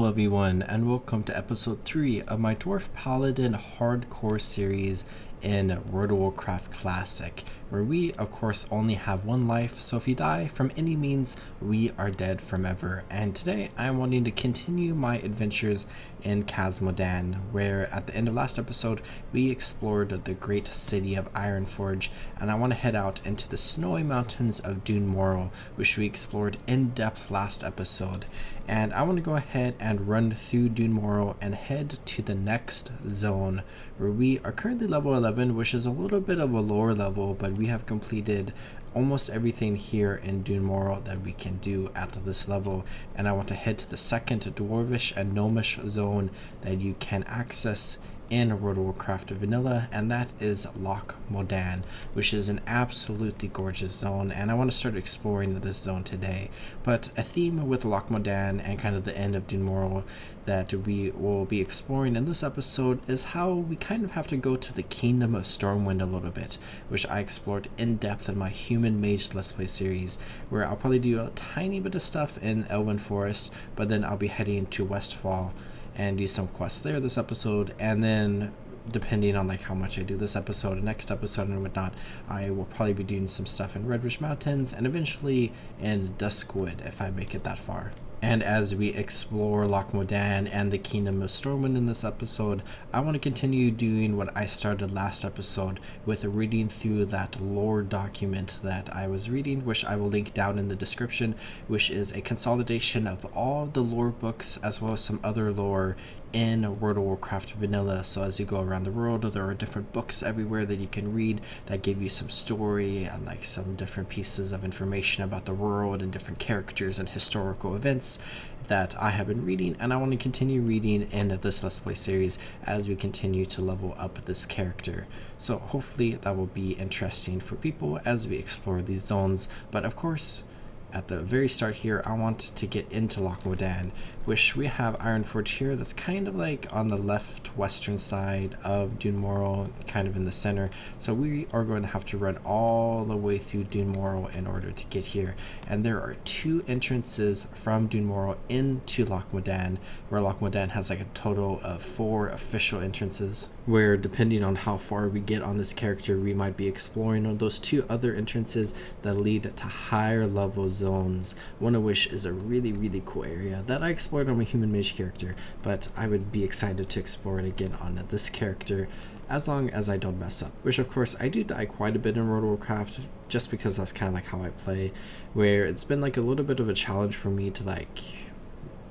Hello everyone, and welcome to episode 3 of my Dwarf Paladin Hardcore series in World of Warcraft Classic, where we of course only have one life, so if you die from any means, we are dead forever. And today I'm wanting to continue my adventures in Khaz Modan, where at the end of last episode we explored the great city of Ironforge, and I want to head out into the snowy mountains of Draenor, which we explored in depth last episode. And I want to go ahead and run through Draenor and head to the next zone, where we are currently level 11, which is a little bit of a lower level, but we have completed almost everything here in Draenor that we can do at this level. And I want to head to the second dwarvish and gnomish zone that you can access in World of Warcraft Vanilla, and that is Loch Modan, which is an absolutely gorgeous zone, and I want to start exploring this zone today. But a theme with Loch Modan and kind of the end of Draenor that we will be exploring in this episode is how we kind of have to go to the Kingdom of Stormwind a little bit, which I explored in depth in my Human Mage Let's Play series, where I'll probably do a tiny bit of stuff in Elven Forest, but then I'll be heading to Westfall and do some quests there this episode, and then depending on like how much I do this episode and next episode and whatnot, I will probably be doing some stuff in Redwish Mountains and eventually in Duskwood if I make it that far. And as we explore Loch Modan and the Kingdom of Stormwind in this episode, I want to continue doing what I started last episode with reading through that lore document that I was reading, which I will link down in the description, which is a consolidation of all the lore books as well as some other lore in World of Warcraft Vanilla. So as you go around the world, there are different books everywhere that you can read that give you some story and like some different pieces of information about the world and different characters and historical events that I have been reading, and I want to continue reading in this Let's Play series as we continue to level up this character. So hopefully that will be interesting for people as we explore these zones. But of course, at the very start here, I want to get into Loch Modan, which we have Ironforge here. That's kind of like on the left western side of Draenor, kind of in the center. So we are going to have to run all the way through Draenor in order to get here. And there are two entrances from Draenor into Loch Modan, where Loch Modan has like a total of 4 official entrances, where depending on how far we get on this character, we might be exploring on those 2 other entrances that lead to higher level zones, one of which is a really cool area that I explored on my Human Mage character, but I would be excited to explore it again on this character as long as I don't mess up, which of course I do die quite a bit in World of Warcraft just because that's kind of like how I play, where it's been like a little bit of a challenge for me to like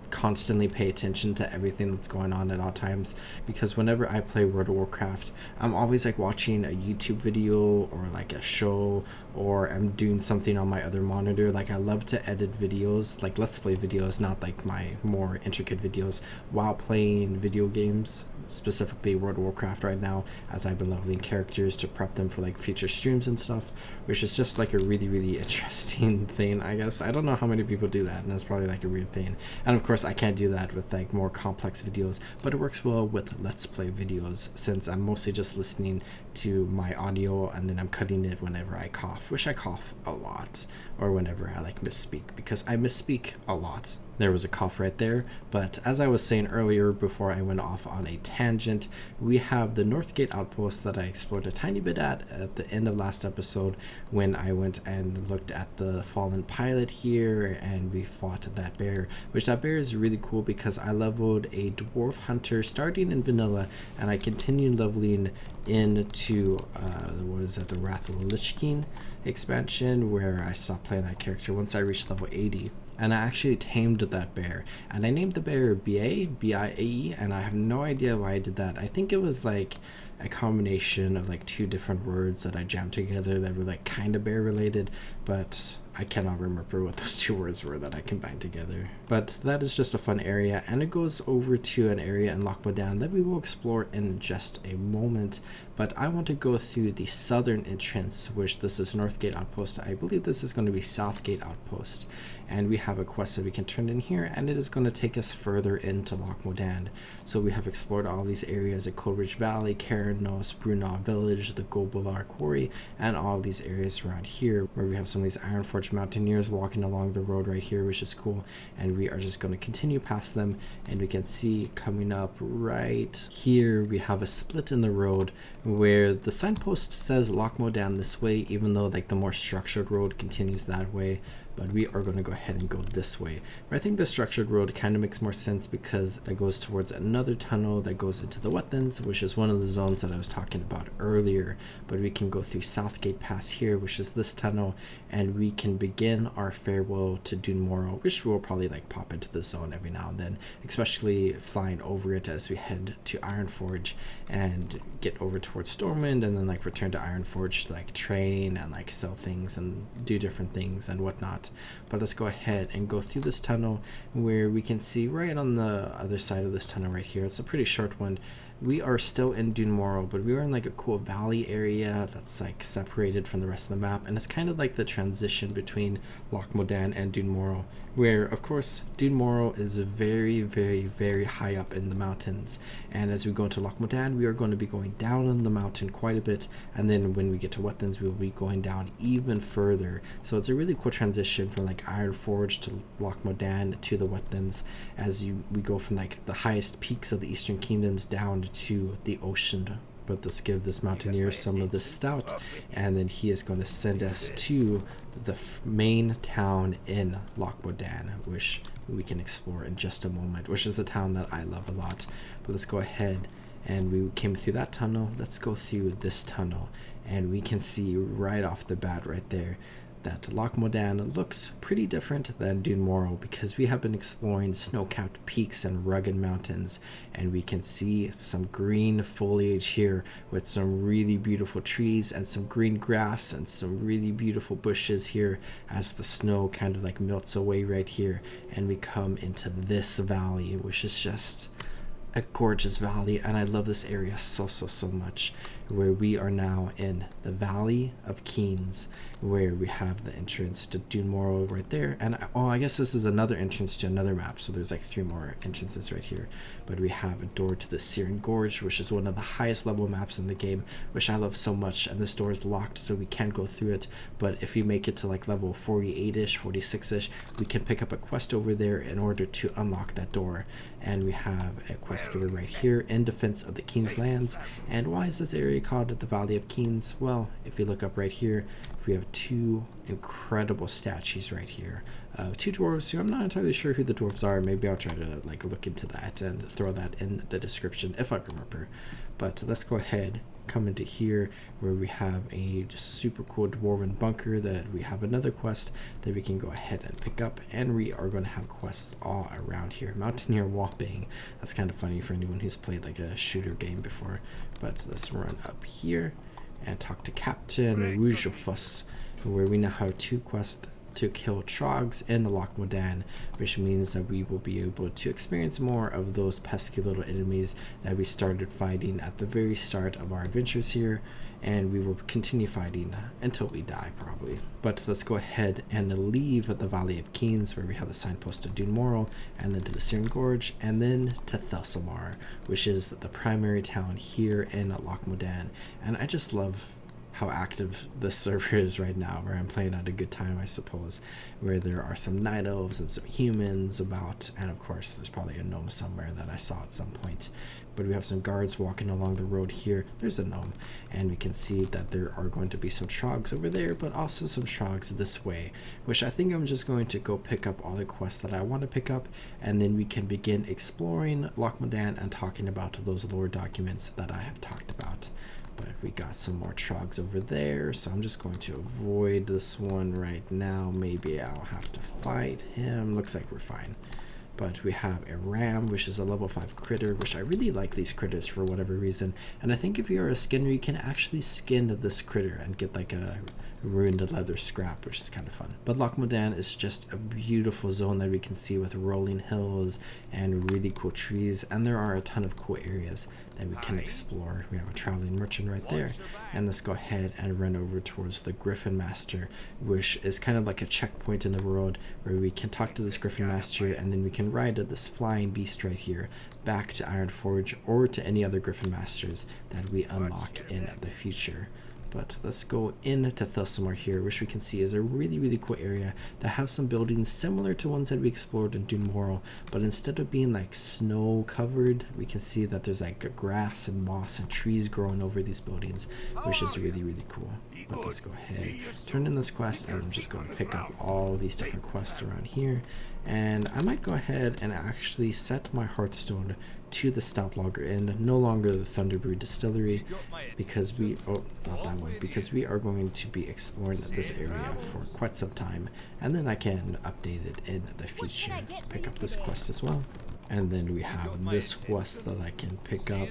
constantly pay attention to everything that's going on at all times, because whenever I play World of Warcraft, I'm always like watching a YouTube video or like a show, or I'm doing something on my other monitor. Like I love to edit videos, like Let's Play videos, not like my more intricate videos, while playing video games, specifically World of Warcraft right now, as I've been leveling characters to prep them for like future streams and stuff, which is just like a really interesting thing, I guess. I don't know how many people do that, and that's probably like a weird thing. And of course I can't do that with like more complex videos, but it works well with Let's Play videos since I'm mostly just listening to my audio and then I'm cutting it whenever I cough, which I cough a lot, or whenever I like misspeak, because I misspeak a lot. There was a cough right there. But as I was saying earlier before I went off on a tangent, we have the Northgate outpost that I explored a tiny bit at the end of last episode when I went and looked at the fallen pilot here and we fought that bear, which that bear is really cool because I leveled a dwarf hunter starting in vanilla, and I continued leveling into the Wrath of the Lich King expansion, where I stopped playing that character once I reached level 80. And I actually tamed that bear, and I named the bear B-I-A-E, and I have no idea why I did that. I think it was like a combination of like 2 different words that I jammed together that were like kind of bear related, but I cannot remember what those 2 words were that I combined together. But that is just a fun area, and it goes over to an area in Loch Modan that we will explore in just a moment. But I want to go through the southern entrance, which this is Northgate Outpost. I believe this is going to be Southgate Outpost, and we have a quest that we can turn in here, and it is going to take us further into Loch Modan. So we have explored all these areas at Coldridge Valley, Cairn, Theranos, Brunel Village, the Gobular Quarry, and all of these areas around here where we have some of these Ironforge Mountaineers walking along the road right here, which is cool. And we are just going to continue past them, and we can see coming up right here we have a split in the road where the signpost says Loch Modan this way, even though like the more structured road continues that way. But we are going to go ahead and go this way. I think the structured road kind of makes more sense because that goes towards another tunnel that goes into the wetlands, which is one of the zones that I was talking about earlier. But we can go through Southgate Pass here, which is this tunnel, and we can begin our farewell to Dun Morogh, which will probably like pop into the zone every now and then, especially flying over it as we head to Ironforge and get over towards Stormwind, and then like return to Ironforge to like train and like sell things and do different things and whatnot. But let's go ahead and go through this tunnel where we can see right on the other side of this tunnel right here. It's a pretty short one. We are still in Dun Morogh, but we are in like a cool valley area that's like separated from the rest of the map, and it's kind of like the transition between Loch Modan and Dun Morogh, where of course Dun Morogh is very, very, very high up in the mountains, and as we go into Loch Modan we are going to be going down on the mountain quite a bit, and then when we get to wetlands we will be going down even further. So it's a really cool transition from like Ironforge to Loch Modan to the wetlands, as we go from like the highest peaks of the Eastern Kingdoms down to the ocean. But let's give this mountaineer some of this stout, and then he is going to send us to the main town in Loch Modan, which we can explore in just a moment, which is a town that I love a lot. But let's go ahead, and we came through that tunnel. Let's go through this tunnel, and we can see right off the bat right there that Loch Modan looks pretty different than Dun Morogh, because we have been exploring snow-capped peaks and rugged mountains, and we can see some green foliage here with some really beautiful trees and some green grass and some really beautiful bushes here as the snow kind of like melts away right here, and we come into this valley, which is just a gorgeous valley, and I love this area so much, where we are now in the Valley of Kings, where we have the entrance to Dun Morogh right there, and I guess this is another entrance to another map, so there's like 3 more entrances right here. But we have a door to the Searing Gorge, which is one of the highest level maps in the game, which I love so much, and this door is locked so we can't go through it, but if we make it to like level 48ish, 46ish, we can pick up a quest over there in order to unlock that door. And we have a quest giver right here, in defense of the King's lands. And why is this area called the Valley of Kings? Well, if you look up right here, we have 2 incredible statues right here of 2 dwarves who I'm not entirely sure who the dwarves are. Maybe I'll try to like look into that and throw that in the description if I remember. But let's go ahead, come into here where we have a just super cool dwarven bunker that we have another quest that we can go ahead and pick up, and we are going to have quests all around here. Mountaineer Wallbang, that's kind of funny for anyone who's played like a shooter game before. But let's run up here and talk to Captain Rougefuss, where we now have 2 quests to kill trogs in Loch Modan, which means that we will be able to experience more of those pesky little enemies that we started fighting at the very start of our adventures here, and we will continue fighting until we die probably. But let's go ahead and leave the Valley of Kings, where we have the signpost to Dun Morogh, and then to the Searing Gorge, and then to Thelsomar, which is the primary town here in Loch Modan. And I just love how active this server is right now, where I'm playing at a good time, I suppose, where there are some night elves and some humans about, and of course there's probably a gnome somewhere that I saw at some point. But we have some guards walking along the road here. There's a gnome, and we can see that there are going to be some trogs over there, but also some trogs this way, which I think I'm just going to go pick up all the quests that I want to pick up, and then we can begin exploring Loch Modan and talking about those lore documents that I have talked about. But we got some more trogs over there, so I'm just going to avoid this one right now. Maybe I'll have to fight him. Looks like we're fine. But we have a ram, which is a level 5 critter, which I really like these critters for whatever reason. And I think if you're a skinner, you can actually skin this critter and get like a ruined leather scrap, which is kind of fun. But Loch Modan is just a beautiful zone that we can see with rolling hills and really cool trees, and there are a ton of cool areas that we can explore. We have a traveling merchant right there, and let's go ahead and run over towards the Griffin Master, which is kind of like a checkpoint in the world where we can talk to this Griffin Master, and then we can ride this flying beast right here back to Ironforge or to any other Griffin Masters that we unlock in the future. But let's go into Thilsamar here, which we can see is a really cool area that has some buildings similar to ones that we explored in Dune Moral, but instead of being like snow covered, we can see that there's like grass and moss and trees growing over these buildings, which is really cool. But let's go ahead, turn in this quest, and I'm just going to pick up all these different quests around here. And I might go ahead and actually set my Hearthstone to the Stout Lager Inn, no longer the Thunderbrew Distillery, because we, oh, not that one, because we are going to be exploring this area for quite some time, and then I can update it in the future. Pick up this quest as well, and then we have this quest that I can pick up,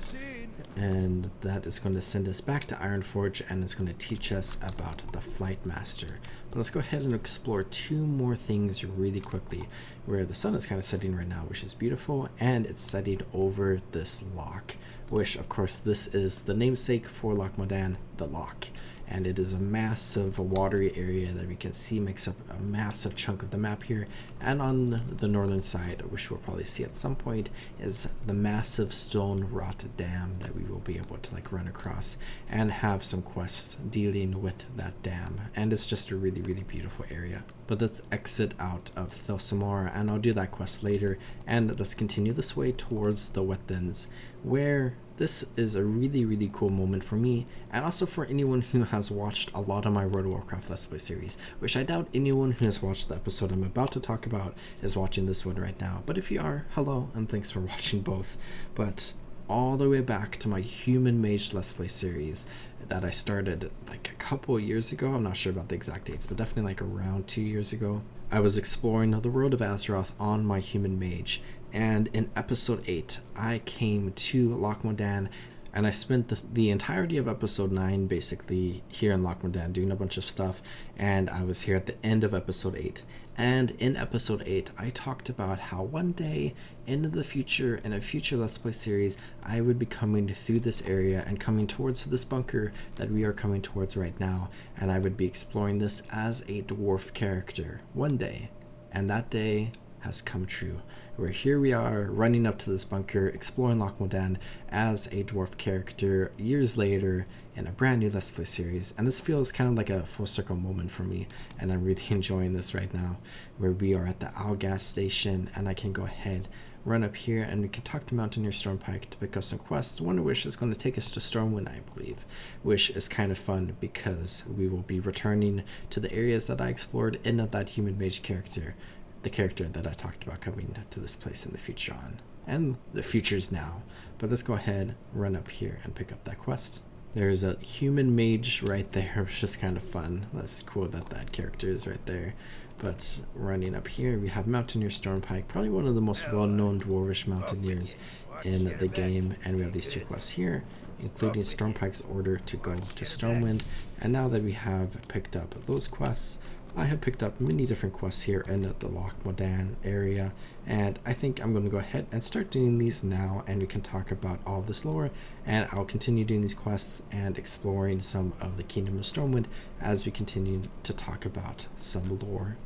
and that is going to send us back to Ironforge, and it's going to teach us about the Flight Master. But let's go ahead and explore two more things really quickly, where the sun is kind of setting right now, which is beautiful, and it's setting over this loch, which of course this is the namesake for Loch Modan, the Loch. And it is a massive watery area that we can see makes up a massive chunk of the map here. And on the northern side, which we'll probably see at some point, is the massive stone wrought dam that we will be able to like run across and have some quests dealing with that dam. And it's just a really beautiful area. But let's exit out of Thilsamar, and I'll do that quest later, and let's continue this way towards the Wetlands, where this is a really cool moment for me, and also for anyone who has watched a lot of my World of Warcraft Let's Play series, which I doubt anyone who has watched the episode I'm about to talk about is watching this one right now. But if you are, hello, and thanks for watching both. But all the way back to my Human Mage Let's Play series that I started like a couple years ago, I'm not sure about the exact dates, but definitely like around 2 years ago, I was exploring the world of Azeroth on my Human Mage, and in episode 8 I came to Loch Modan, and I spent the entirety of episode 9 basically here in Loch Modan doing a bunch of stuff, and I was here at the end of episode 8. And in episode 8, I talked about how one day in the future, in a future Let's Play series, I would be coming through this area and coming towards this bunker that we are coming towards right now, and I would be exploring this as a dwarf character one day. And that day has come true, where here we are running up to this bunker, exploring Loch Modan as a dwarf character years later in a brand new Let's Play series. And this feels kind of like a full circle moment for me, and I'm really enjoying this right now, where we are at the Owl gas station, and I can go ahead, run up here, and we can talk to Mountaineer Stormpike to pick up some quests, one of which is going to take us to Stormwind, I believe, which is kind of fun because we will be returning to the areas that I explored in that Human Mage character, the character that I talked about coming to this place in the future on, and the future's now. But let's go ahead, run up here, and pick up that quest. There's a Human Mage right there, which is kind of fun. That's cool that that character is right there. But running up here, we have Mountaineer Stormpike, probably one of the most well-known dwarvish mountaineers in the game, and we have these two quests here, including Stormpike's order to go to Stormwind. And now that we have picked up those quests, I have picked up many different quests here in the Loch Modan area, and I think I'm going to go ahead and start doing these now, and we can talk about all of this lore, and I'll continue doing these quests and exploring some of the Kingdom of Stormwind as we continue to talk about some lore.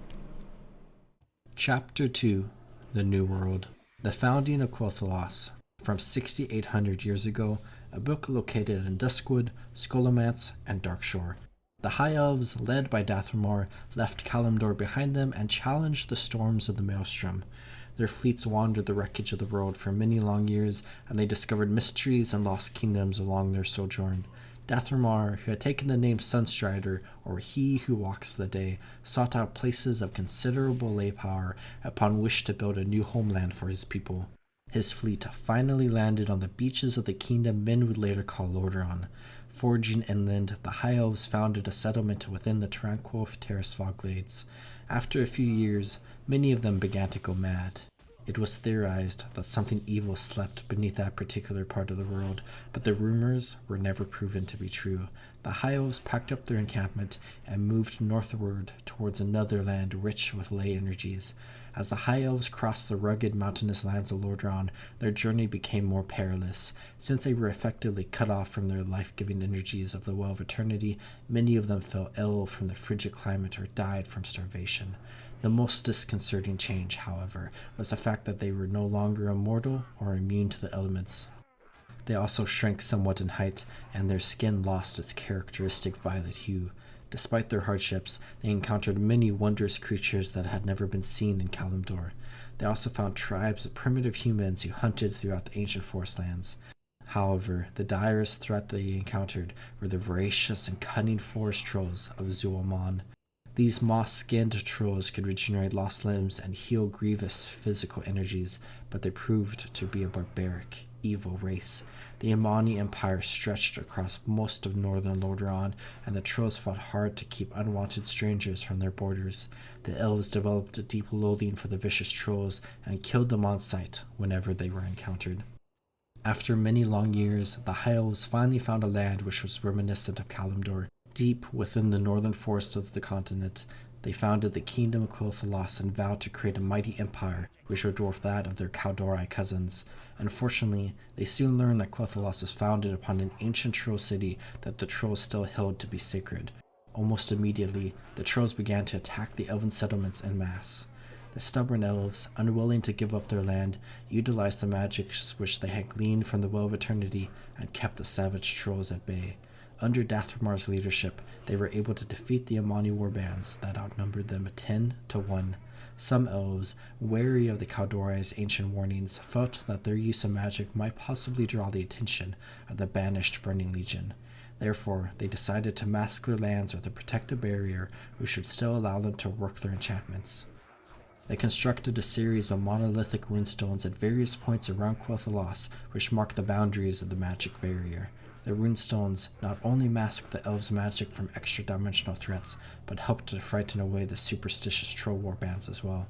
Chapter 2, The New World. The Founding of Quel'Thalas. From 6,800 years ago, a book located in Duskwood, Scholomance, and Darkshore. The High Elves, led by Dathomir, left Kalimdor behind them and challenged the storms of the Maelstrom. Their fleets wandered the wreckage of the world for many long years, and they discovered mysteries and lost kingdoms along their sojourn. Dathomir, who had taken the name Sunstrider, or He Who Walks the Day, sought out places of considerable lay power upon which to build a new homeland for his people. His fleet finally landed on the beaches of the kingdom men would later call Lordaeron. Forging inland, the High Elves founded a settlement within the tranquil Terrasfog Glades. After a few years, many of them began to go mad. It was theorized that something evil slept beneath that particular part of the world, but the rumors were never proven to be true. The High Elves packed up their encampment and moved northward towards another land rich with ley energies. As the High Elves crossed the rugged mountainous lands of Lordran, their journey became more perilous. Since they were effectively cut off from their life-giving energies of the Well of Eternity, many of them fell ill from the frigid climate or died from starvation. The most disconcerting change, however, was the fact that they were no longer immortal or immune to the elements. They also shrank somewhat in height, and their skin lost its characteristic violet hue. Despite their hardships, they encountered many wondrous creatures that had never been seen in Kalimdor. They also found tribes of primitive humans who hunted throughout the ancient forest lands. However, the direst threat they encountered were the voracious and cunning forest trolls of Zul'Aman. These moss-skinned trolls could regenerate lost limbs and heal grievous physical energies, but they proved to be a barbaric, evil race. The Imani Empire stretched across most of northern Lordaeron, and the trolls fought hard to keep unwanted strangers from their borders. The elves developed a deep loathing for the vicious trolls and killed them on sight whenever they were encountered. After many long years, the High Elves finally found a land which was reminiscent of Kalimdor. Deep within the northern forests of the continent, they founded the Kingdom of Quel'Thalas and vowed to create a mighty empire which would dwarf that of their Kaldori cousins. Unfortunately, they soon learned that Quel'Thalas was founded upon an ancient troll city that the trolls still held to be sacred. Almost immediately, the trolls began to attack the elven settlements en masse. The stubborn elves, unwilling to give up their land, utilized the magics which they had gleaned from the Well of Eternity and kept the savage trolls at bay. Under Dathramar's leadership, they were able to defeat the Imani warbands that outnumbered them 10 to 1. Some elves, wary of the Kaldori's ancient warnings, felt that their use of magic might possibly draw the attention of the banished Burning Legion. Therefore, they decided to mask their lands with a protective barrier which would still allow them to work their enchantments. They constructed a series of monolithic runestones at various points around Quel'Thalas, which marked the boundaries of the magic barrier. The runestones not only masked the elves' magic from extra-dimensional threats, but helped to frighten away the superstitious troll warbands as well.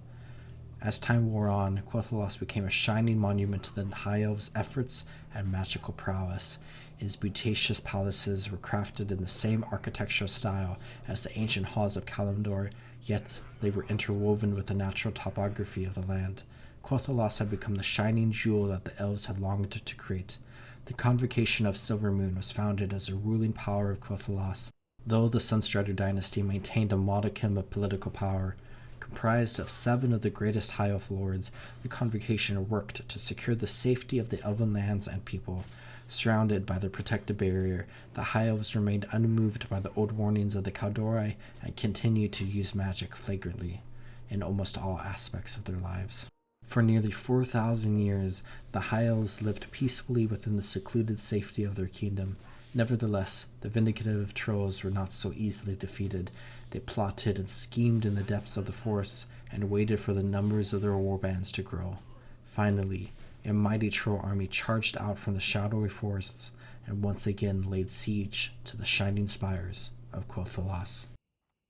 As time wore on, Quel'Thalas became a shining monument to the High Elves' efforts and magical prowess. Its beauteous palaces were crafted in the same architectural style as the ancient halls of Kalimdor, yet they were interwoven with the natural topography of the land. Quel'Thalas had become the shining jewel that the elves had longed to create. The Convocation of Silvermoon was founded as a ruling power of Quel'Thalas, though the Sunstrider dynasty maintained a modicum of political power. Comprised of 7 of the greatest High Elf lords, the Convocation worked to secure the safety of the elven lands and people. Surrounded by their protective barrier, the High Elves remained unmoved by the old warnings of the Kaldori and continued to use magic flagrantly in almost all aspects of their lives. For nearly 4,000 years, the High Elves lived peacefully within the secluded safety of their kingdom. Nevertheless, the vindicative trolls were not so easily defeated. They plotted and schemed in the depths of the forests and waited for the numbers of their warbands to grow. Finally, a mighty troll army charged out from the shadowy forests and once again laid siege to the shining spires of Quel'Thalas.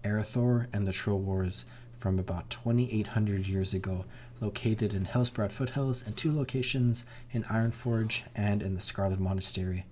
Erethdor and the Troll Wars, from about 2,800 years ago, located in Hellsprout foothills in 2 locations, in Ironforge and in the Scarlet Monastery.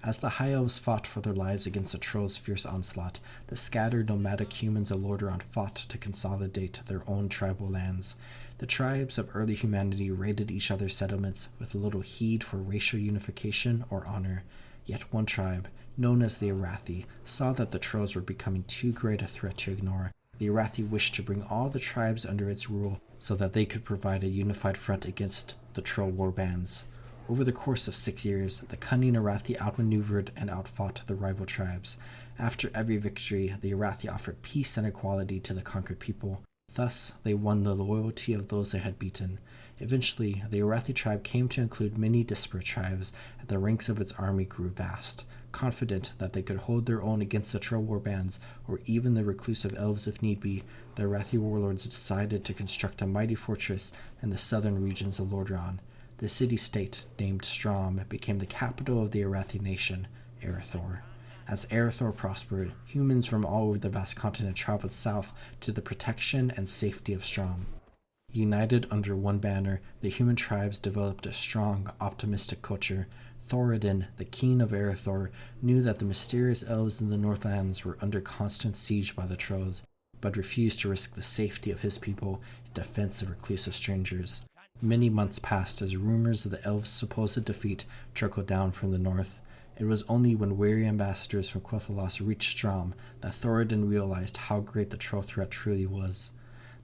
As the High Elves fought for their lives against the Trolls' fierce onslaught, the scattered nomadic humans of Lordaeron fought to consolidate their own tribal lands. The tribes of early humanity raided each other's settlements with little heed for racial unification or honor. Yet one tribe, known as the Arathi, saw that the Trolls were becoming too great a threat to ignore. The Arathi wished to bring all the tribes under its rule so that they could provide a unified front against the Troll warbands. Over the course of 6 years, the cunning Arathi outmaneuvered and outfought the rival tribes. After every victory, the Arathi offered peace and equality to the conquered people. Thus, they won the loyalty of those they had beaten. Eventually, the Arathi tribe came to include many disparate tribes, and the ranks of its army grew vast. Confident that they could hold their own against the Troll warbands, or even the reclusive elves if need be, the Arathi warlords decided to construct a mighty fortress in the southern regions of Lordaeron. The city-state, named Strom, became the capital of the Arathi nation, Erethdor. As Erethdor prospered, humans from all over the vast continent traveled south to the protection and safety of Strom. United under one banner, the human tribes developed a strong, optimistic culture. Thoradin, the king of Erethdor, knew that the mysterious elves in the Northlands were under constant siege by the Trolls, but refused to risk the safety of his people in defense of reclusive strangers. Many months passed as rumors of the elves' supposed defeat trickled down from the north. It was only when wary ambassadors from Quel'Thalas reached Strom that Thoradin realized how great the Troll threat truly was.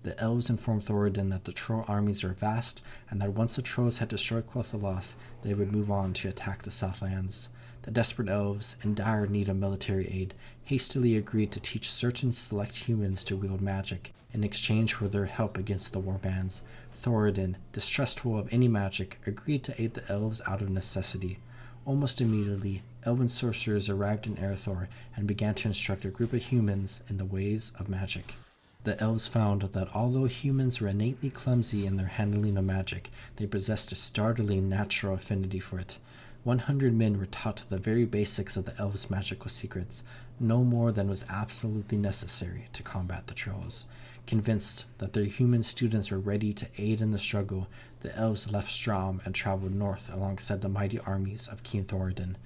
The elves informed Thoradin that the Troll armies were vast, and that once the Trolls had destroyed Quel'Thalas, they would move on to attack the Southlands. The desperate elves, in dire need of military aid, hastily agreed to teach certain select humans to wield magic in exchange for their help against the warbands. Thoradin, distrustful of any magic, agreed to aid the elves out of necessity. Almost immediately, elven sorcerers arrived in Erethdor and began to instruct a group of humans in the ways of magic. The elves found that although humans were innately clumsy in their handling of magic, they possessed a startling natural affinity for it. 100 men were taught the very basics of the elves' magical secrets, no more than was absolutely necessary to combat the Trolls. Convinced that their human students were ready to aid in the struggle, the elves left Strom and traveled north alongside the mighty armies of King Thoradin.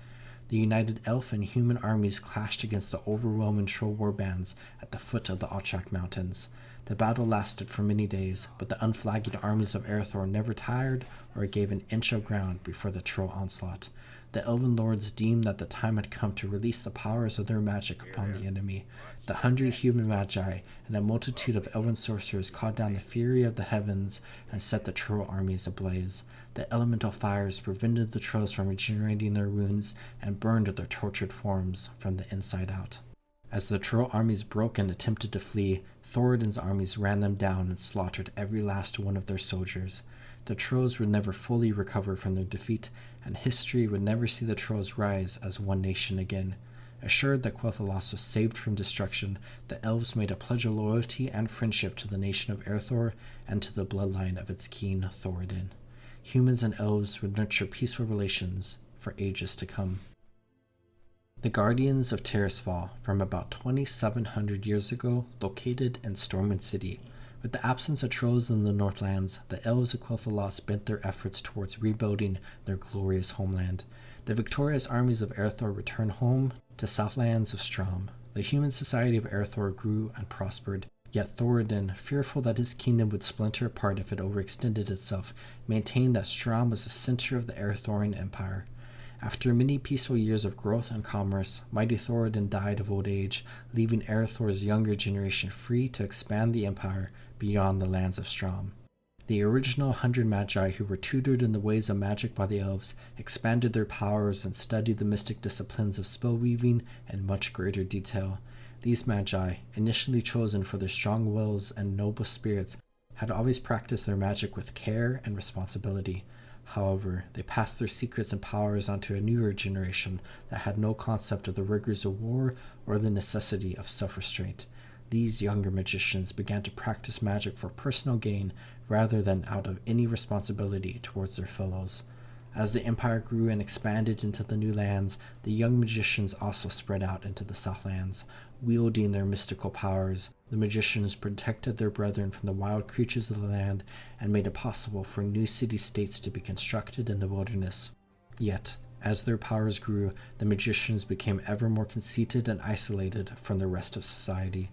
The united elf and human armies clashed against the overwhelming Troll warbands at the foot of the Otrak Mountains. The battle lasted for many days, but the unflagging armies of Erethdor never tired or gave an inch of ground before the Troll onslaught. The elven lords deemed that the time had come to release the powers of their magic upon the enemy. The 100 human magi and a multitude of elven sorcerers called down the fury of the heavens and set the Troll armies ablaze. The elemental fires prevented the Trolls from regenerating their wounds and burned their tortured forms from the inside out. As the Troll armies broke and attempted to flee, Thoradin's armies ran them down and slaughtered every last one of their soldiers. The Trolls would never fully recover from their defeat, and history would never see the Trolls rise as one nation again. Assured that Quel'Thalas was saved from destruction, the elves made a pledge of loyalty and friendship to the nation of Erethdor and to the bloodline of its king Thoradin. Humans and elves would nurture peaceful relations for ages to come. The Guardians of Terrasfall, from about 2,700 years ago, located in Stormwind City. With the absence of Trolls in the Northlands, the elves of Quel'Thalas bent their efforts towards rebuilding their glorious homeland. The victorious armies of Erethdor returned home to Southlands of Strom. The human society of Erethdor grew and prospered, yet Thoradin, fearful that his kingdom would splinter apart if it overextended itself, maintained that Strom was the center of the Erethdorian Empire. After many peaceful years of growth and commerce, mighty Thoradin died of old age, leaving Erethdor's younger generation free to expand the empire beyond the lands of Strom. The original 100 magi who were tutored in the ways of magic by the elves expanded their powers and studied the mystic disciplines of spellweaving in much greater detail. These magi, initially chosen for their strong wills and noble spirits, had always practiced their magic with care and responsibility. However, they passed their secrets and powers onto a newer generation that had no concept of the rigors of war or the necessity of self-restraint. These younger magicians began to practice magic for personal gain rather than out of any responsibility towards their fellows. As the empire grew and expanded into the new lands, the young magicians also spread out into the Southlands. Wielding their mystical powers, the magicians protected their brethren from the wild creatures of the land and made it possible for new city-states to be constructed in the wilderness. Yet, as their powers grew, the magicians became ever more conceited and isolated from the rest of society.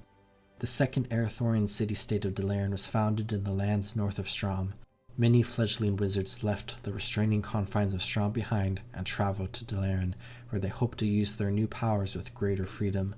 The second Erethdorian city-state of Dalaran was founded in the lands north of Strom. Many fledgling wizards left the restraining confines of Strom behind and traveled to Dalaran, where they hoped to use their new powers with greater freedom.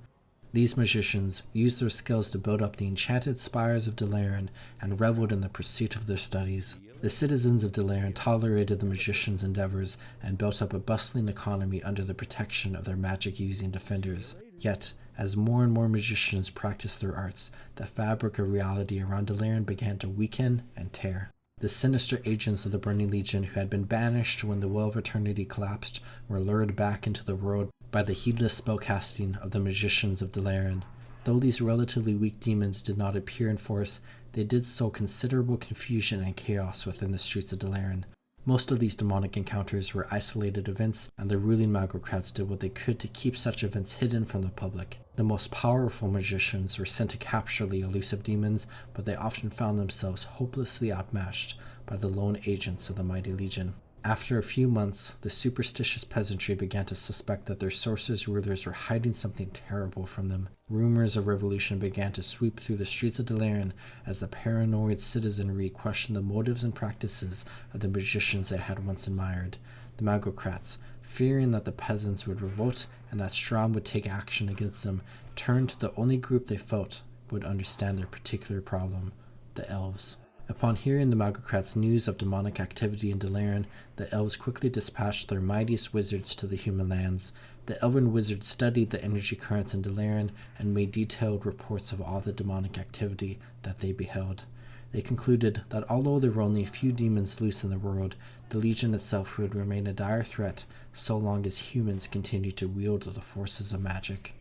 These magicians used their skills to build up the enchanted spires of Dalaran and reveled in the pursuit of their studies. The citizens of Dalaran tolerated the magicians' endeavors and built up a bustling economy under the protection of their magic-using defenders. Yet, as more and more magicians practiced their arts, the fabric of reality around Dalaran began to weaken and tear. The sinister agents of the Burning Legion who had been banished when the Well of Eternity collapsed were lured back into the world by the heedless spellcasting of the magicians of Dalaran. Though these relatively weak demons did not appear in force, they did sow considerable confusion and chaos within the streets of Dalaran. Most of these demonic encounters were isolated events, and the ruling magocrats did what they could to keep such events hidden from the public. The most powerful magicians were sent to capture the elusive demons, but they often found themselves hopelessly outmatched by the lone agents of the mighty legion. After a few months, the superstitious peasantry began to suspect that their sorcerers rulers were hiding something terrible from them. Rumors of revolution began to sweep through the streets of Dalaran as the paranoid citizenry questioned the motives and practices of the magicians they had once admired. The magocrats, fearing that the peasants would revolt and that Strom would take action against them, turned to the only group they felt would understand their particular problem: the elves. Upon hearing the magocrats' news of demonic activity in Dalaran, the elves quickly dispatched their mightiest wizards to the human lands. The elven wizards studied the energy currents in Dalaran and made detailed reports of all the demonic activity that they beheld. They concluded that although there were only a few demons loose in the world, the Legion itself would remain a dire threat so long as humans continued to wield the forces of magic.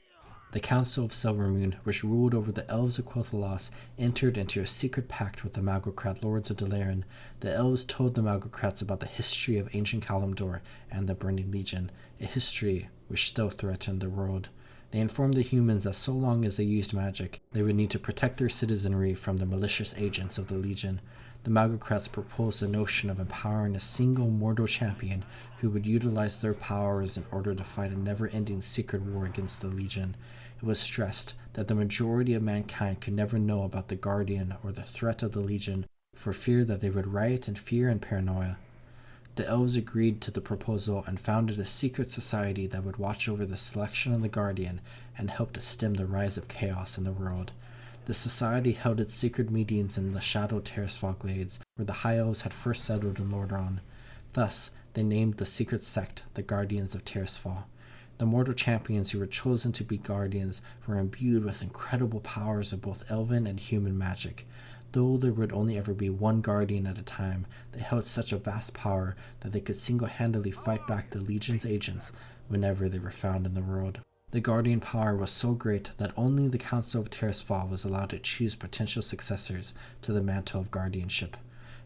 The Council of Silvermoon, which ruled over the Elves of Quel'Thalas, entered into a secret pact with the magocrat lords of Dalaran. The elves told the magocrats about the history of ancient Kalimdor and the Burning Legion, a history which still threatened the world. They informed the humans that so long as they used magic, they would need to protect their citizenry from the malicious agents of the Legion. The magocrats proposed the notion of empowering a single mortal champion who would utilize their powers in order to fight a never-ending secret war against the Legion. It was stressed that the majority of mankind could never know about the Guardian or the threat of the Legion for fear that they would riot in fear and paranoia. The elves agreed to the proposal and founded a secret society that would watch over the selection of the Guardian and help to stem the rise of chaos in the world. The society held its secret meetings in the shadowed Tirisfal glades, where the High Elves had first settled in Lordaeron. Thus, they named the secret sect the Guardians of Tirisfal. The mortal champions who were chosen to be guardians were imbued with incredible powers of both elven and human magic. Though there would only ever be one guardian at a time, they held such a vast power that they could single-handedly fight back the Legion's agents whenever they were found in the world. The guardian power was so great that only the Council of Tirisfal was allowed to choose potential successors to the mantle of guardianship.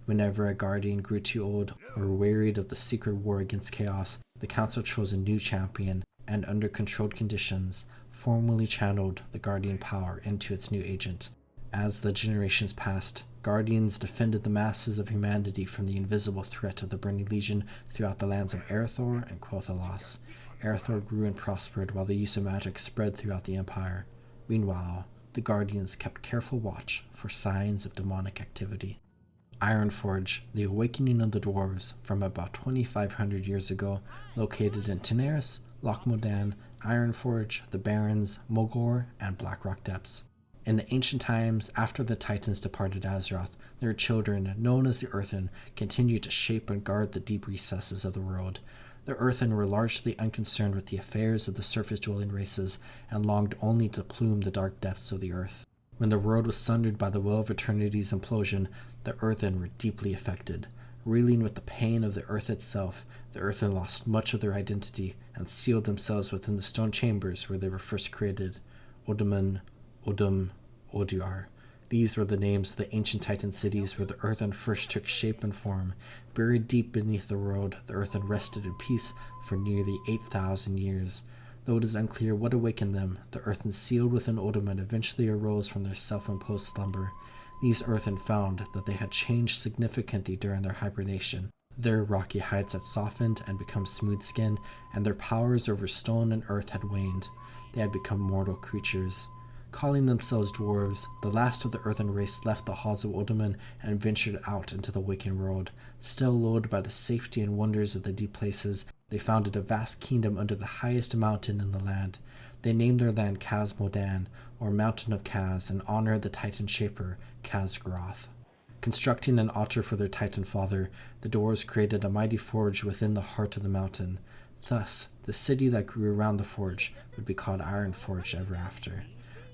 Whenever a guardian grew too old or wearied of the secret war against chaos, the council chose a new champion and, under controlled conditions, formally channeled the guardian power into its new agent. As the generations passed, guardians defended the masses of humanity from the invisible threat of the Burning Legion throughout the lands of Erethdor and Quel'Thalas. Erethdor grew and prospered while the use of magic spread throughout the empire. Meanwhile, the guardians kept careful watch for signs of demonic activity. Ironforge, the awakening of the dwarves from about 2,500 years ago, located in Tenaris, Loch Modan, Ironforge, the Barrens, Mulgore, and Blackrock Depths. In the ancient times, after the Titans departed Azeroth, their children, known as the Earthen, continued to shape and guard the deep recesses of the world. The Earthen were largely unconcerned with the affairs of the surface-dwelling races and longed only to plume the dark depths of the earth. When the world was sundered by the Well of Eternity's implosion, the Earthen were deeply affected. Reeling with the pain of the earth itself, the Earthen lost much of their identity and sealed themselves within the stone chambers where they were first created. Odaman, Odum, Oduar. These were the names of the ancient Titan cities where the Earthen first took shape and form. Buried deep beneath the world, the Earthen rested in peace for nearly 8,000 years. Though it is unclear what awakened them, the Earthen sealed within Odaman eventually arose from their self-imposed slumber. These Earthen found that they had changed significantly during their hibernation. Their rocky hides had softened and become smooth-skinned, and their powers over stone and earth had waned. They had become mortal creatures. Calling themselves dwarves, the last of the Earthen race left the halls of Odaman and ventured out into the waking world. Still lulled by the safety and wonders of the deep places, they founded a vast kingdom under the highest mountain in the land. They named their land Khaz Modan, or Mountain of Khaz, in honor of the Titan Shaper, Khaz'Groth. Constructing an altar for their Titan father, the dwarves created a mighty forge within the heart of the mountain. Thus, the city that grew around the forge would be called Ironforge ever after.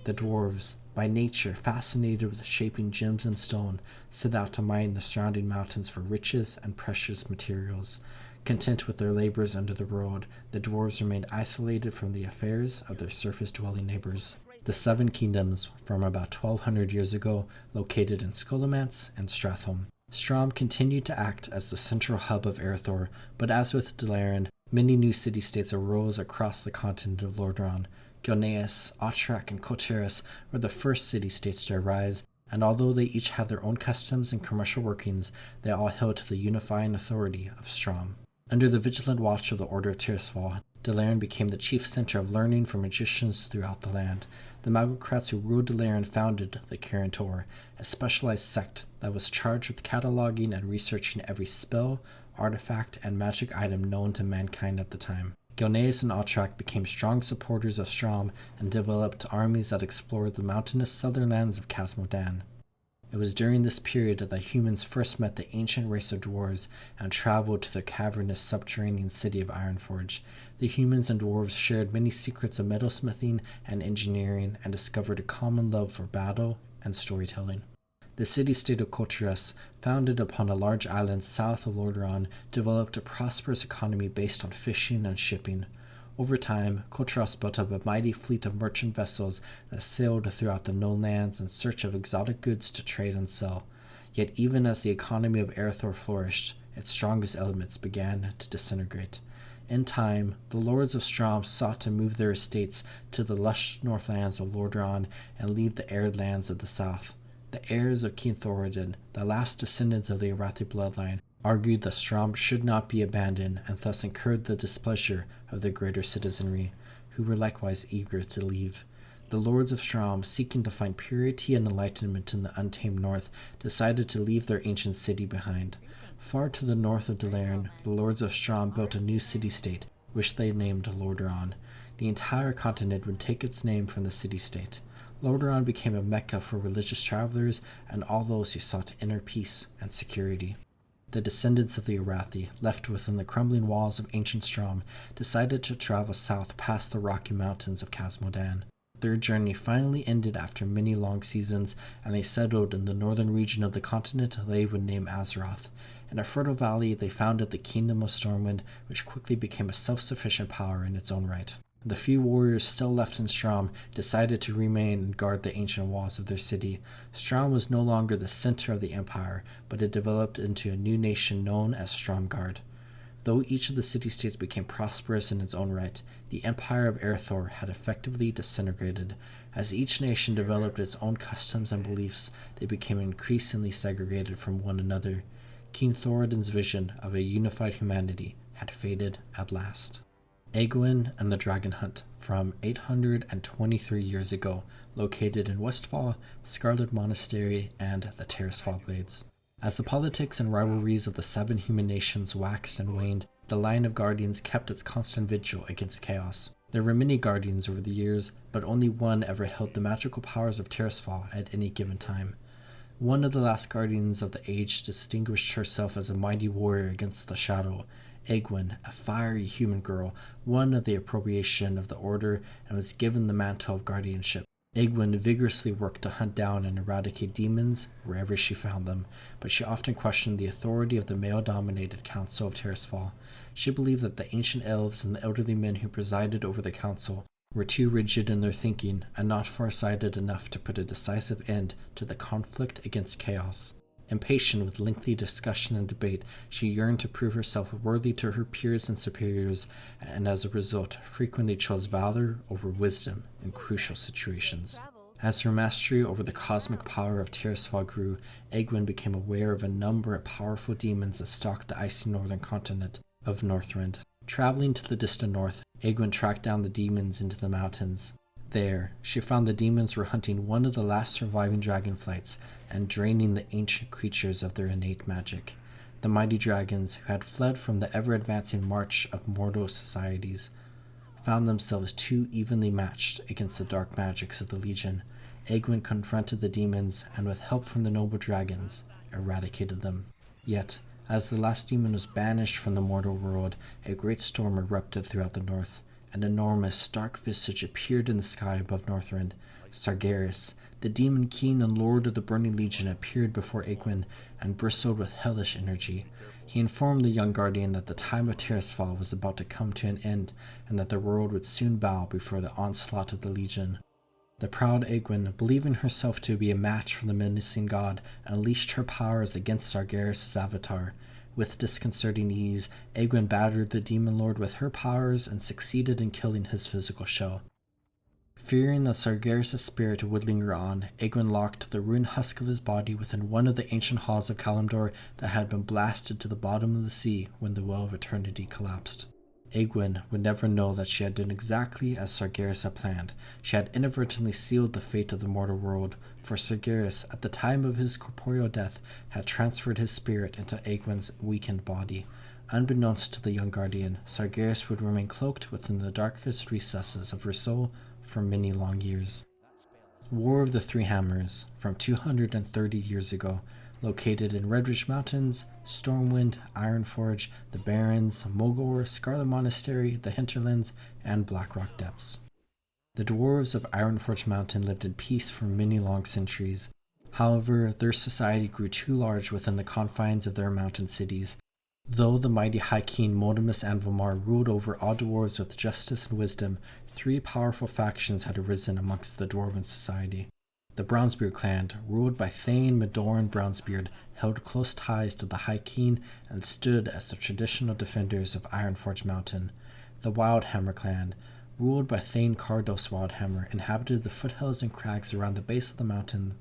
The dwarves, by nature fascinated with shaping gems and stone, set out to mine the surrounding mountains for riches and precious materials. Content with their labors under the world, the dwarves remained isolated from the affairs of their surface-dwelling neighbors. The Seven Kingdoms, from about 1,200 years ago, located in Scholomance and Strathholm. Strom continued to act as the central hub of Earthor, but as with Dalaran, many new city-states arose across the continent of Lordaeron. Gilneas, Otrak, and Koteris were the first city-states to arise, and although they each had their own customs and commercial workings, they all held to the unifying authority of Strom. Under the vigilant watch of the Order of Tirisfal, Dalaran became the chief center of learning for magicians throughout the land. The magocrats who ruled Dalaran founded the Kirin Tor, a specialized sect that was charged with cataloging and researching every spell, artifact, and magic item known to mankind at the time. Gilneas and Otrak became strong supporters of Strom and developed armies that explored the mountainous southern lands of Khaz Modan. It was during this period that humans first met the ancient race of dwarves and traveled to the cavernous subterranean city of Ironforge. The humans and dwarves shared many secrets of metalsmithing and engineering and discovered a common love for battle and storytelling. The city-state of Koteris, founded upon a large island south of Lordaeron, developed a prosperous economy based on fishing and shipping. Over time, Koteros built up a mighty fleet of merchant vessels that sailed throughout the known lands in search of exotic goods to trade and sell. Yet even as the economy of Earthor flourished, its strongest elements began to disintegrate. In time, the lords of Strom sought to move their estates to the lush northlands of Lordaeron and leave the arid lands of the south. The heirs of King Thoradin, the last descendants of the Arathi bloodline, argued that Strom should not be abandoned and thus incurred the displeasure of the greater citizenry, who were likewise eager to leave. The lords of Strom, seeking to find purity and enlightenment in the untamed north, decided to leave their ancient city behind. Far to the north of Dalaran, the lords of Strom built a new city-state, which they named Lordaeron. The entire continent would take its name from the city-state. Lordaeron became a mecca for religious travelers and all those who sought inner peace and security. The descendants of the Arathi, left within the crumbling walls of ancient Strom, decided to travel south past the rocky mountains of Khaz Modan. Their journey finally ended after many long seasons, and they settled in the northern region of the continent they would name Azeroth. In a fertile valley, they founded the Kingdom of Stormwind, which quickly became a self-sufficient power in its own right. The few warriors still left in Strom decided to remain and guard the ancient walls of their city. Strom was no longer the center of the empire, but it developed into a new nation known as Stromgarde. Though each of the city-states became prosperous in its own right, the empire of Earthor had effectively disintegrated. As each nation developed its own customs and beliefs, they became increasingly segregated from one another. King Thoradin's vision of a unified humanity had faded at last. Egwene and the Dragon Hunt, from 823 years ago, located in Westfall, Scarlet Monastery, and the Tirisfal Glades. As the politics and rivalries of the 7 human nations waxed and waned, the line of guardians kept its constant vigil against chaos. There were many guardians over the years, but only one ever held the magical powers of Tirisfal at any given time. One of the last guardians of the age distinguished herself as a mighty warrior against the shadow. Egwene, a fiery human girl, won the approbation of the Order and was given the mantle of guardianship. Egwene vigorously worked to hunt down and eradicate demons wherever she found them, but she often questioned the authority of the male-dominated Council of Tirisfal. She believed that the ancient elves and the elderly men who presided over the council were too rigid in their thinking and not far-sighted enough to put a decisive end to the conflict against chaos. Impatient with lengthy discussion and debate, she yearned to prove herself worthy to her peers and superiors, and as a result, frequently chose valor over wisdom in crucial situations. As her mastery over the cosmic power of Tirisfal grew, Egwene became aware of a number of powerful demons that stalked the icy northern continent of Northrend. Traveling to the distant north, Egwene tracked down the demons into the mountains. There, she found the demons were hunting one of the last surviving dragonflights and draining the ancient creatures of their innate magic. The mighty dragons, who had fled from the ever-advancing march of mortal societies, found themselves too evenly matched against the dark magics of the Legion. Egwene confronted the demons, and with help from the noble dragons, eradicated them. Yet, as the last demon was banished from the mortal world, a great storm erupted throughout the north. An enormous, dark visage appeared in the sky above Northrend. Sargeras, the demon king and lord of the Burning Legion, appeared before Egwene and bristled with hellish energy. He informed the young guardian that the time of Tirisfal was about to come to an end and that the world would soon bow before the onslaught of the Legion. The proud Egwene, believing herself to be a match for the menacing god, unleashed her powers against Sargeras' avatar. With disconcerting ease, Egwene battered the demon lord with her powers and succeeded in killing his physical shell. Fearing that Sargeras' spirit would linger on, Egwene locked the ruined husk of his body within one of the ancient halls of Kalimdor that had been blasted to the bottom of the sea when the Well of Eternity collapsed. Egwene would never know that she had done exactly as Sargeras had planned. She had inadvertently sealed the fate of the mortal world, for Sargeras, at the time of his corporeal death, had transferred his spirit into Egwene's weakened body. Unbeknownst to the young guardian, Sargeras would remain cloaked within the darkest recesses of her soul for many long years. War of the Three Hammers, from 230 years ago, located in Redridge Mountains, Stormwind, Ironforge, the Barrens, Mogor, Scarlet Monastery, the Hinterlands, and Blackrock Depths. The dwarves of Ironforge Mountain lived in peace for many long centuries. However, their society grew too large within the confines of their mountain cities. Though the mighty High King Modimus Anvilmar ruled over all dwarves with justice and wisdom, three powerful factions had arisen amongst the dwarven society. The Bronzebeard clan, ruled by Thane Midorn Bronzebeard, held close ties to the High King and stood as the traditional defenders of Ironforge Mountain. The Wildhammer clan, ruled by Thane Cardos Wildhammer, inhabited the foothills and crags around the base of the mountain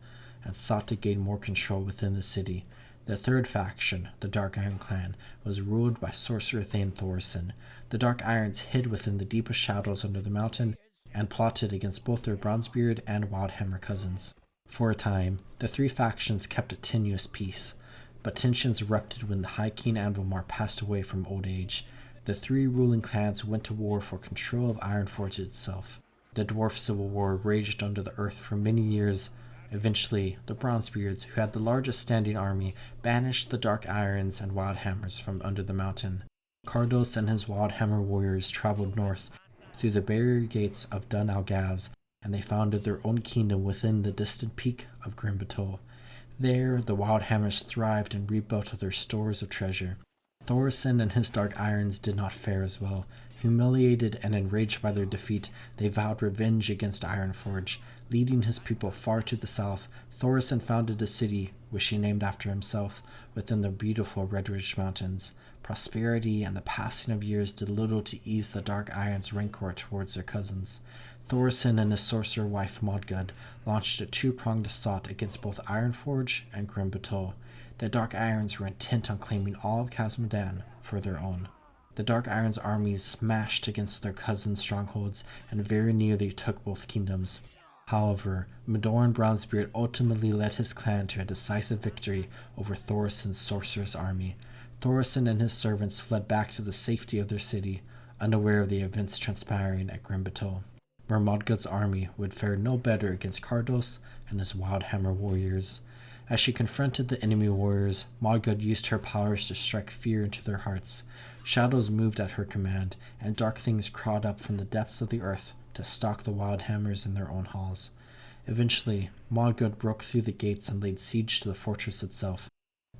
and sought to gain more control within the city. The third faction, the Dark Iron clan, was ruled by sorcerer Thane Thorson. The Dark Irons hid within the deepest shadows under the mountain and plotted against both their Bronzebeard and Wildhammer cousins. For a time, the three factions kept a tenuous peace, but tensions erupted when the High King Anvilmar passed away from old age. The three ruling clans went to war for control of Ironforge itself. The Dwarf Civil War raged under the earth for many years. Eventually, the Bronzebeards, who had the largest standing army, banished the Dark Irons and Wildhammers from under the mountain. Cardos and his Wildhammer warriors traveled north through the barrier gates of Dun Algaz, and they founded their own kingdom within the distant peak of Grim Batol. There, the Wildhammers thrived and rebuilt their stores of treasure. Thorson and his Dark Irons did not fare as well. Humiliated and enraged by their defeat, they vowed revenge against Ironforge. Leading his people far to the south, Thorson founded a city, which he named after himself, within the beautiful Redridge Mountains. Prosperity and the passing of years did little to ease the Dark Irons' rancor towards their cousins. Thorson and his sorcerer wife Modgud launched a two-pronged assault against both Ironforge and Grim Batol. The Dark Irons were intent on claiming all of Khaz Modan for their own. The Dark Irons' armies smashed against their cousins' strongholds and very nearly took both kingdoms. However, Midorn Bronzebeard ultimately led his clan to a decisive victory over Thorson's sorceress army. Thorson and his servants fled back to the safety of their city, unaware of the events transpiring at Grim Batol, where Modgud's army would fare no better against Cardos and his Wildhammer warriors. As she confronted the enemy warriors, Modgud used her powers to strike fear into their hearts. Shadows moved at her command, and dark things crawled up from the depths of the earth to stalk the Wildhammers in their own halls. Eventually, Modgud broke through the gates and laid siege to the fortress itself.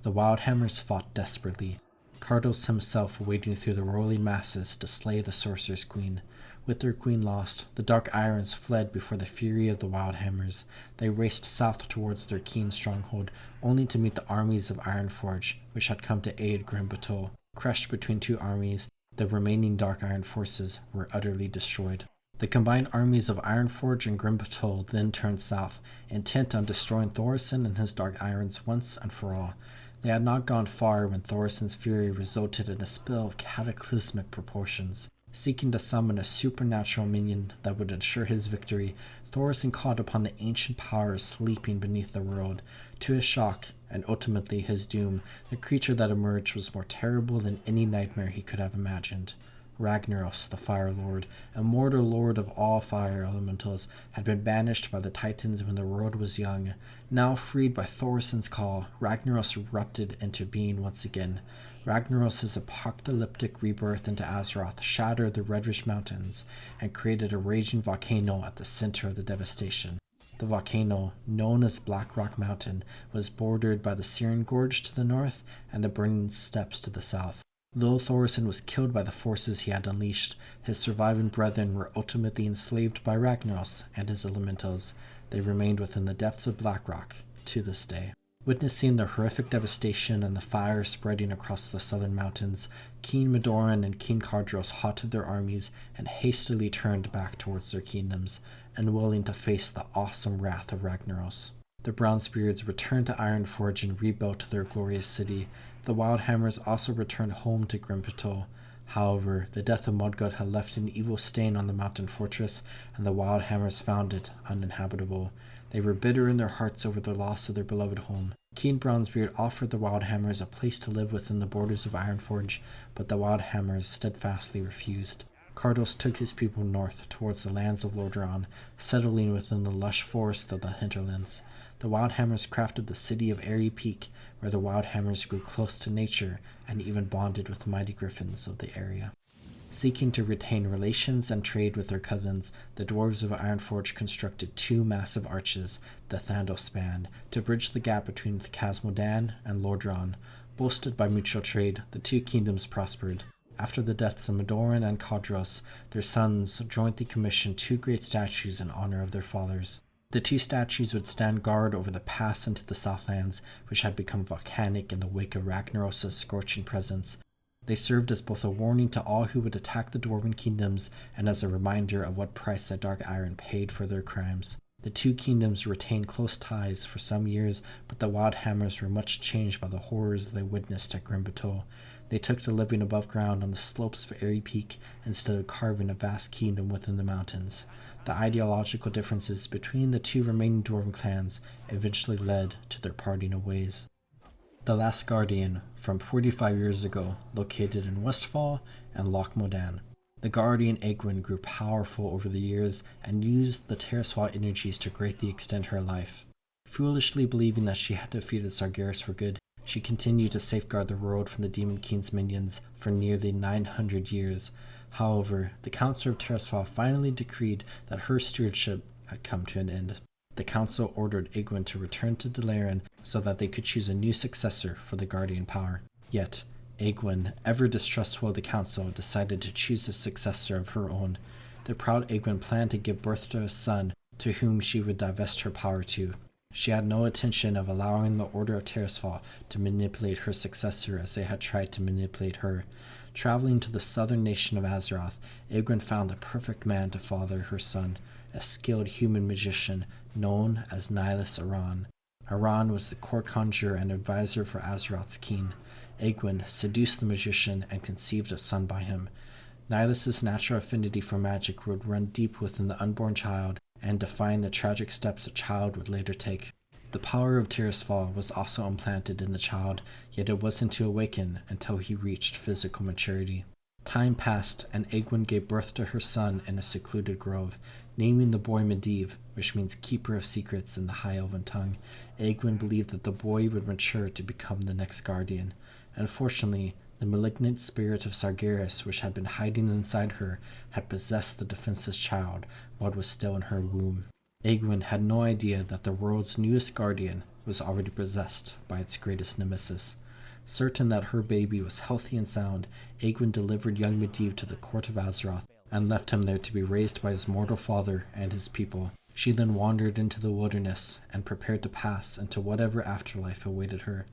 The Wildhammers fought desperately, Cardos himself wading through the rolling masses to slay the sorcerer's queen. With their queen lost, the Dark Irons fled before the fury of the Wildhammers. They raced south towards their keen stronghold, only to meet the armies of Ironforge, which had come to aid Grim Batol. Crushed between two armies, the remaining Dark Iron forces were utterly destroyed. The combined armies of Ironforge and Grim Batol then turned south, intent on destroying Thorson and his Dark Irons once and for all. They had not gone far when Thorson's fury resulted in a spill of cataclysmic proportions. Seeking to summon a supernatural minion that would ensure his victory, Thorson called upon the ancient powers sleeping beneath the world. To his shock, and ultimately his doom, the creature that emerged was more terrible than any nightmare he could have imagined. Ragnaros, the Fire Lord, immortal lord of all fire elementals, had been banished by the Titans when the world was young. Now freed by Thorson's call, Ragnaros erupted into being once again. Ragnaros' apocalyptic rebirth into Azeroth shattered the Redridge Mountains and created a raging volcano at the center of the devastation. The volcano, known as Black Rock Mountain, was bordered by the Searing Gorge to the north and the Burning Steppes to the south. Though Thorson was killed by the forces he had unleashed, his surviving brethren were ultimately enslaved by Ragnaros and his elementals. They remained within the depths of Blackrock to this day. Witnessing the horrific devastation and the fire spreading across the southern mountains, King Modan and King Khadros halted their armies and hastily turned back towards their kingdoms, unwilling to face the awesome wrath of Ragnaros. The Bronzebeards returned to Ironforge and rebuilt their glorious city. The Wildhammers also returned home to Grimpetal. However, the death of Modgod had left an evil stain on the mountain fortress, and the Wildhammers found it uninhabitable. They were bitter in their hearts over the loss of their beloved home. King Bronzebeard offered the Wildhammers a place to live within the borders of Ironforge, but the Wildhammers steadfastly refused. Cardos took his people north towards the lands of Lordaeron, settling within the lush forest of the hinterlands. The Wildhammers crafted the city of Airy Peak, where the Wildhammers grew close to nature and even bonded with the mighty griffins of the area. Seeking to retain relations and trade with their cousins, the dwarves of Ironforge constructed two massive arches, the Thandel Span, to bridge the gap between the Khaz Modan and Lordaeron. Boosted by mutual trade, the two kingdoms prospered. After the deaths of Modoran and Khadros, their sons jointly commissioned two great statues in honor of their fathers. The two statues would stand guard over the pass into the Southlands, which had become volcanic in the wake of Ragnaros' scorching presence. They served as both a warning to all who would attack the Dwarven kingdoms and as a reminder of what price the Dark Iron paid for their crimes. The two kingdoms retained close ties for some years, but the Wildhammers were much changed by the horrors they witnessed at Grimpetal. They took to living above ground on the slopes of Airy Peak instead of carving a vast kingdom within the mountains. The ideological differences between the two remaining Dwarven clans eventually led to their parting of ways. The Last Guardian, from 45 years ago, located in Westfall and Loch Modan. The Guardian Egwene grew powerful over the years and used the Terrasfall energies to greatly extend her life. Foolishly believing that she had defeated Sargeras for good, she continued to safeguard the world from the Demon King's minions for nearly 900 years. However, the Council of Terrasfall finally decreed that her stewardship had come to an end. The council ordered Egwene to return to Delaran so that they could choose a new successor for the Guardian power. Yet, Egwene, ever distrustful of the council, decided to choose a successor of her own. The proud Egwene planned to give birth to a son to whom she would divest her power to. She had no intention of allowing the Order of Terrasfall to manipulate her successor as they had tried to manipulate her. Traveling to the southern nation of Azeroth, Egwene found the perfect man to father her son, a skilled human magician known as Nihilus Aran. Aran was the court conjurer and advisor for Azeroth's king. Egwene seduced the magician and conceived a son by him. Nihilus's natural affinity for magic would run deep within the unborn child and define the tragic steps the child would later take. The power of Terrasfall was also implanted in the child, yet it wasn't to awaken until he reached physical maturity. Time passed, and Egwene gave birth to her son in a secluded grove, naming the boy Medivh, which means keeper of secrets in the High Elven tongue. Egwene believed that the boy would mature to become the next guardian. Unfortunately, the malignant spirit of Sargeras, which had been hiding inside her, had possessed the defenseless child while it was still in her womb. Egwene had no idea that the world's newest guardian was already possessed by its greatest nemesis. Certain that her baby was healthy and sound, Egwene delivered young Medivh to the court of Azeroth and left him there to be raised by his mortal father and his people. She then wandered into the wilderness and prepared to pass into whatever afterlife awaited her.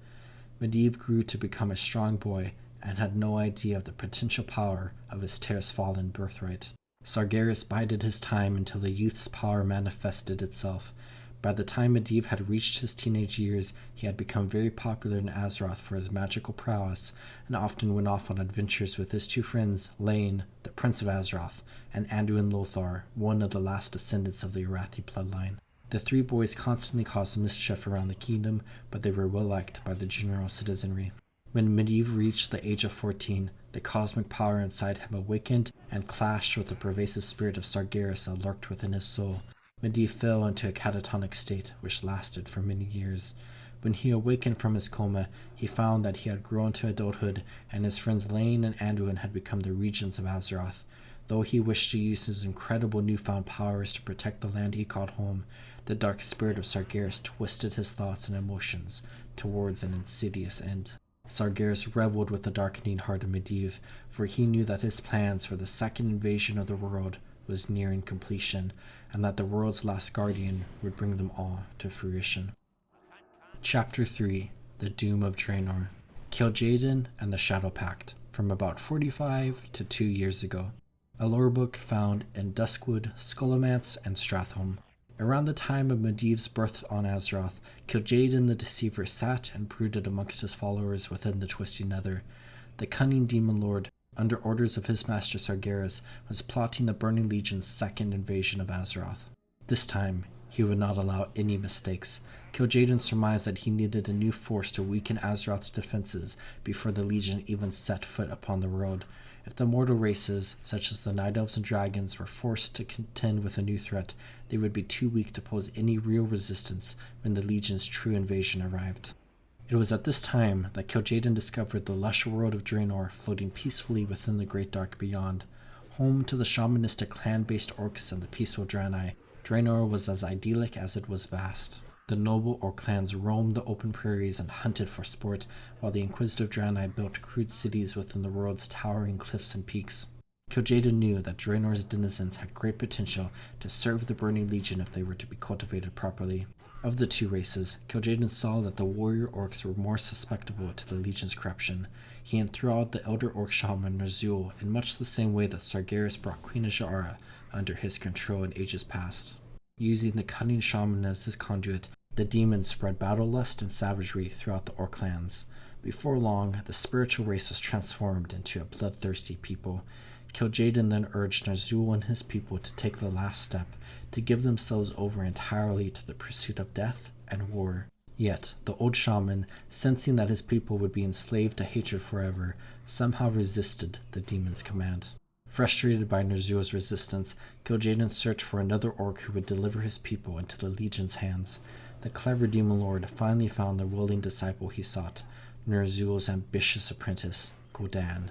Medivh grew to become a strong boy and had no idea of the potential power of his Terrasfallen birthright. Sargeras bided his time until the youth's power manifested itself. By the time Medivh had reached his teenage years, he had become very popular in Azeroth for his magical prowess, and often went off on adventures with his two friends, Lane, the Prince of Azeroth, and Anduin Lothar, one of the last descendants of the Arathi bloodline. The three boys constantly caused mischief around the kingdom, but they were well liked by the general citizenry. When Medivh reached the age of 14, the cosmic power inside him awakened and clashed with the pervasive spirit of Sargeras that lurked within his soul. Medivh fell into a catatonic state, which lasted for many years. When he awakened from his coma, he found that he had grown to adulthood, and his friends Lane and Anduin had become the regents of Azeroth. Though he wished to use his incredible newfound powers to protect the land he called home, the dark spirit of Sargeras twisted his thoughts and emotions towards an insidious end. Sargeras reveled with the darkening heart of Medivh, for he knew that his plans for the second invasion of the world was nearing completion, and that the world's last guardian would bring them all to fruition. Chapter 3: The Doom of Draenor. Kil'jaeden and the Shadow Pact, from about 45 to 2 years ago. A lore book found in Duskwood, Scholomance, and Stratholme. Around the time of Medivh's birth on Azeroth, Kil'jaeden the Deceiver sat and brooded amongst his followers within the Twisty Nether. The cunning demon lord, under orders of his master Sargeras, was plotting the Burning Legion's second invasion of Azeroth. This time, he would not allow any mistakes. Kil'jaeden surmised that he needed a new force to weaken Azeroth's defenses before the Legion even set foot upon the world. If the mortal races, such as the Night Elves and Dragons, were forced to contend with a new threat, they would be too weak to pose any real resistance when the Legion's true invasion arrived. It was at this time that Kil'jaeden discovered the lush world of Draenor floating peacefully within the Great Dark beyond. Home to the shamanistic clan-based orcs and the peaceful Draenei, Draenor was as idyllic as it was vast. The noble orc clans roamed the open prairies and hunted for sport, while the inquisitive Draenei built crude cities within the world's towering cliffs and peaks. Kil'jaeden knew that Draenor's denizens had great potential to serve the Burning Legion if they were to be cultivated properly. Of the two races, Kil'jaeden saw that the warrior orcs were more susceptible to the Legion's corruption. He enthralled the elder orc shaman Ner'zhul in much the same way that Sargeras brought Queen Azshara under his control in ages past. Using the cunning shaman as his conduit, the demons spread battle lust and savagery throughout the orc clans. Before long, the spiritual race was transformed into a bloodthirsty people. Kil'jaeden then urged Ner'zhul and his people to take the last step, to give themselves over entirely to the pursuit of death and war. Yet, the old shaman, sensing that his people would be enslaved to hatred forever, somehow resisted the demon's command. Frustrated by Ner'zhul's resistance, Kil'jaeden searched for another orc who would deliver his people into the Legion's hands. The clever demon lord finally found the willing disciple he sought, Ner'zhul's ambitious apprentice, Gul'dan.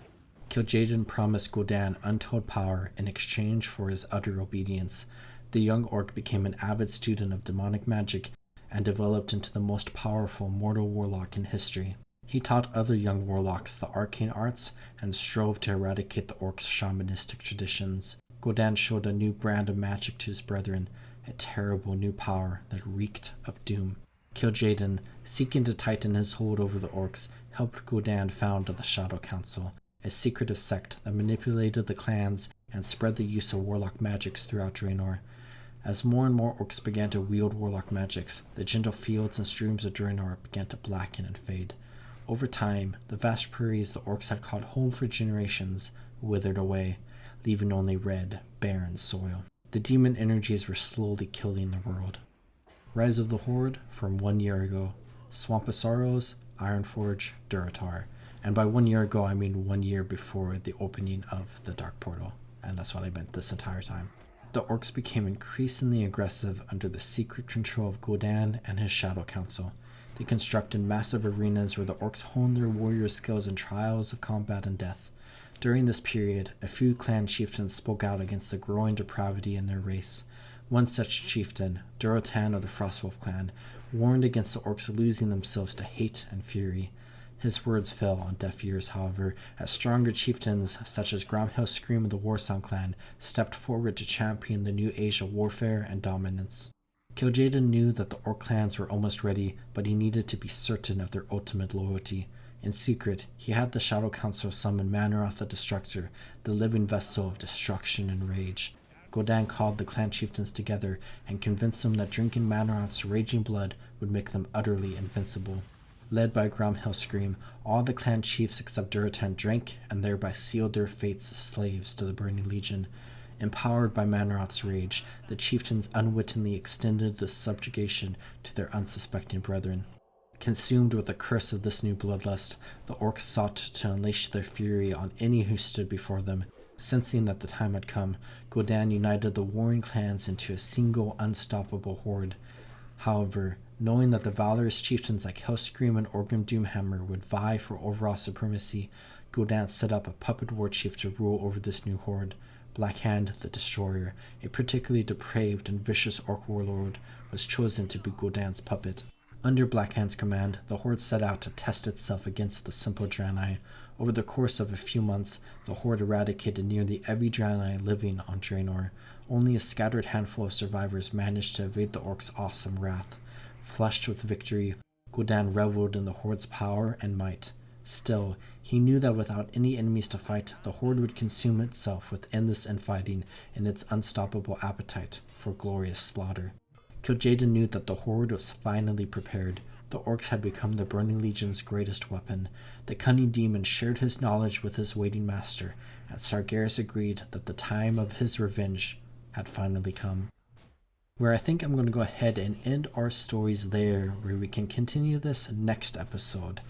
Kil'jaeden promised Gul'dan untold power in exchange for his utter obedience. The young orc became an avid student of demonic magic and developed into the most powerful mortal warlock in history. He taught other young warlocks the arcane arts and strove to eradicate the orcs' shamanistic traditions. Gul'dan showed a new brand of magic to his brethren, a terrible new power that reeked of doom. Kil'jaeden, seeking to tighten his hold over the orcs, helped Gul'dan found the Shadow Council, a secretive sect that manipulated the clans and spread the use of warlock magics throughout Draenor. As more and more orcs began to wield warlock magics, the gentle fields and streams of Draenor began to blacken and fade. Over time, the vast prairies the orcs had called home for generations withered away, leaving only red, barren soil. The demon energies were slowly killing the world. Rise of the Horde from 1 year ago. Swamp of Sorrows, Ironforge, Durotar. And by 1 year ago, I mean 1 year before the opening of the Dark Portal. And that's what I meant this entire time. The orcs became increasingly aggressive under the secret control of Gul'dan and his Shadow Council. They constructed massive arenas where the orcs honed their warrior skills in trials of combat and death. During this period, a few clan chieftains spoke out against the growing depravity in their race. One such chieftain, Durotan of the Frostwolf clan, warned against the orcs losing themselves to hate and fury. His words fell on deaf ears, however, as stronger chieftains such as Gramhill Scream of the Warsong clan stepped forward to champion the new age of warfare and dominance. Kil'jaeden knew that the orc clans were almost ready, but he needed to be certain of their ultimate loyalty. In secret, he had the Shadow Council summon Mannoroth the Destructor, the living vessel of destruction and rage. Gul'dan called the clan chieftains together and convinced them that drinking Mannoroth's raging blood would make them utterly invincible. Led by Gramhill Scream, all the clan chiefs except Durotan drank and thereby sealed their fates as slaves to the Burning Legion. Empowered by Mannoroth's rage, the chieftains unwittingly extended the subjugation to their unsuspecting brethren. Consumed with the curse of this new bloodlust, the orcs sought to unleash their fury on any who stood before them. Sensing that the time had come, Gul'dan united the warring clans into a single unstoppable horde. However, knowing that the valorous chieftains like Hellscream and Orgrim Doomhammer would vie for overall supremacy, Gul'dan set up a puppet war chief to rule over this new horde. Blackhand the Destroyer, a particularly depraved and vicious orc warlord, was chosen to be Gul'dan's puppet. Under Blackhand's command, the Horde set out to test itself against the simple Draenor. Over the course of a few months, the Horde eradicated nearly every Draenor living on Draenor. Only a scattered handful of survivors managed to evade the Orcs' awesome wrath. Flushed with victory, Gul'dan reveled in the Horde's power and might. Still, he knew that without any enemies to fight, the Horde would consume itself with endless infighting and its unstoppable appetite for glorious slaughter. Kil'jaeden knew that the Horde was finally prepared. The Orcs had become the Burning Legion's greatest weapon. The cunning demon shared his knowledge with his waiting master, and Sargeras agreed that the time of his revenge had finally come. Where I think I'm going to go ahead and end our stories there, where we can continue this next episode.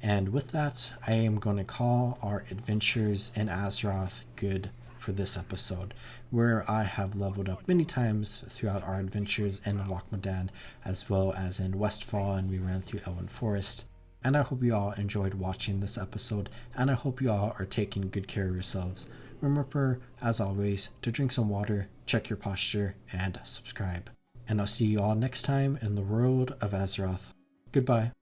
And with that, I am going to call our adventures in Azeroth good for this episode, where I have leveled up many times throughout our adventures in Loch Modan, as well as in Westfall, and we ran through Elven Forest. And I hope you all enjoyed watching this episode, and I hope you all are taking good care of yourselves. Remember, as always, to drink some water, check your posture, and subscribe. And I'll see you all next time in the world of Azeroth. Goodbye.